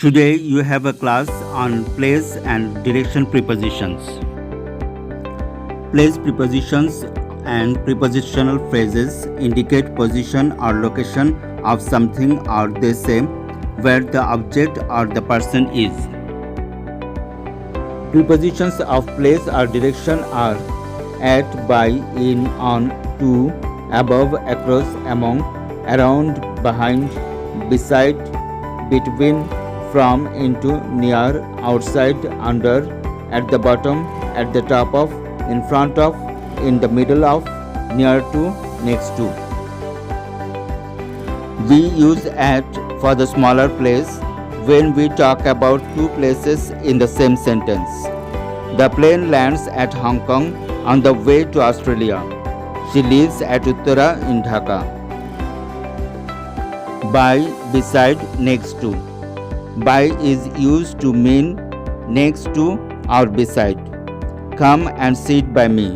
Today you have a class on place and direction prepositions. Place prepositions and prepositional phrases indicate position or location of something, or they say where the object or the person is. Prepositions of place or direction are at, by, in, on, to, above, across, among, around, behind, beside, between, from, into, near, outside, under, at the bottom, at the top of, in front of, in the middle of, near to, next to. We use at for the smaller place when we talk about two places in the same sentence. The plane lands at Hong Kong on the way to Australia. She lives at Uttara in Dhaka. By, beside, next to. By is used to mean next to or beside. Come and sit by me.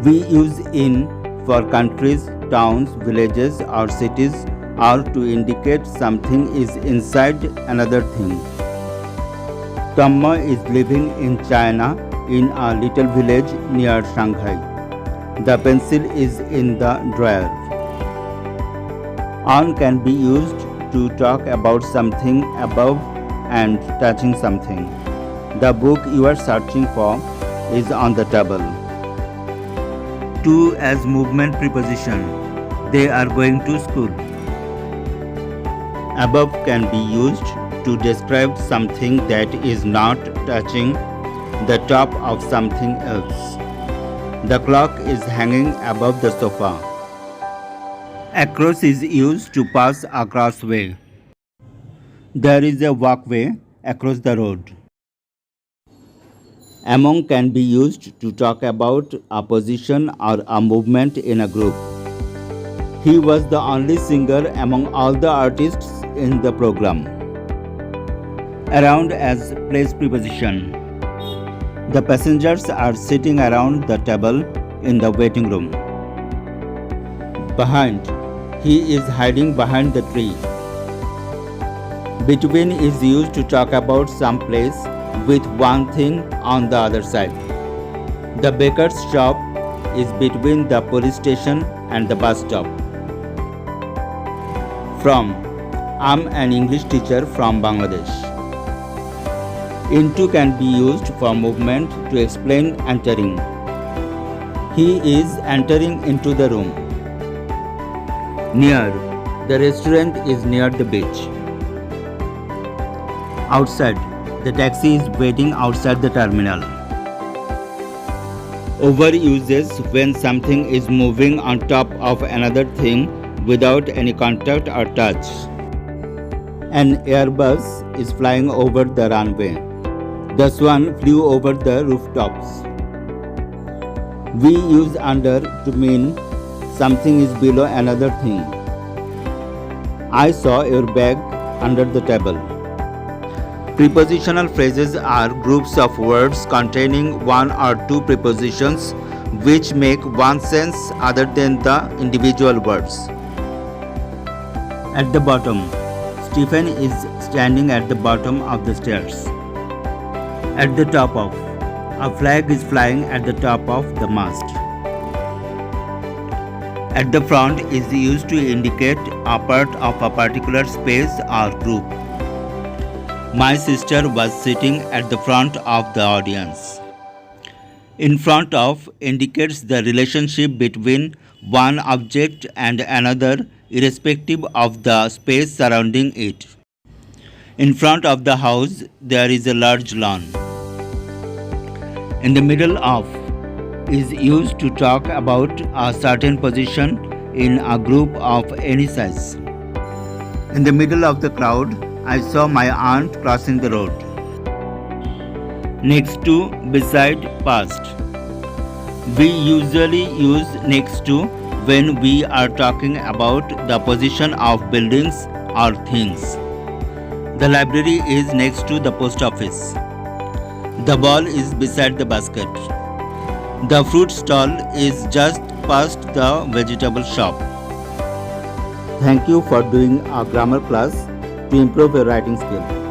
We use in for countries, towns, villages or cities, or to indicate something is inside another thing. Tomma is living in China in a little village near Shanghai. The pencil is in the drawer. On can be used to talk about something above and touching something. The book you are searching for is on the table. To as movement preposition. They are going to school. Above can be used to describe something that is not touching the top of something else. The clock is hanging above the sofa. Across is used to pass a crossway. There is a walkway across the road. Among can be used to talk about a position or a movement in a group. He was the only singer among all the artists in the program. Around as place preposition. The passengers are sitting around the table in the waiting room. Behind. He is hiding behind the tree. Between is used to talk about some place with one thing on the other side. The baker's shop is between the police station and the bus stop. From. I'm an English teacher from Bangladesh. Into can be used for movement to explain entering. He is entering into the room. Near. The restaurant is near the beach. Outside. The taxi is waiting outside the terminal. Overuses when something is moving on top of another thing without any contact or touch. An Airbus is flying over the runway. The swan flew over the rooftops. We use under to mean something is below another thing. I saw your bag under the table. Prepositional phrases are groups of words containing one or two prepositions which make one sense other than the individual words. At the bottom. Stephen is standing at the bottom of the stairs. At the top of. A flag is flying at the top of the mast. At the front is used to indicate a part of a particular space or group. My sister was sitting at the front of the audience. In front of indicates the relationship between one object and another irrespective of the space surrounding it. In front of the house there is a large lawn. In the middle of is used to talk about a certain position in a group of any size. In the middle of the crowd, I saw my aunt crossing the road. Next to, beside, past. We usually use next to when we are talking about the position of buildings or things. The library is next to the post office. The ball is beside the basket. The fruit stall is just past the vegetable shop. Thank you for doing our grammar class. to improve your writing skill.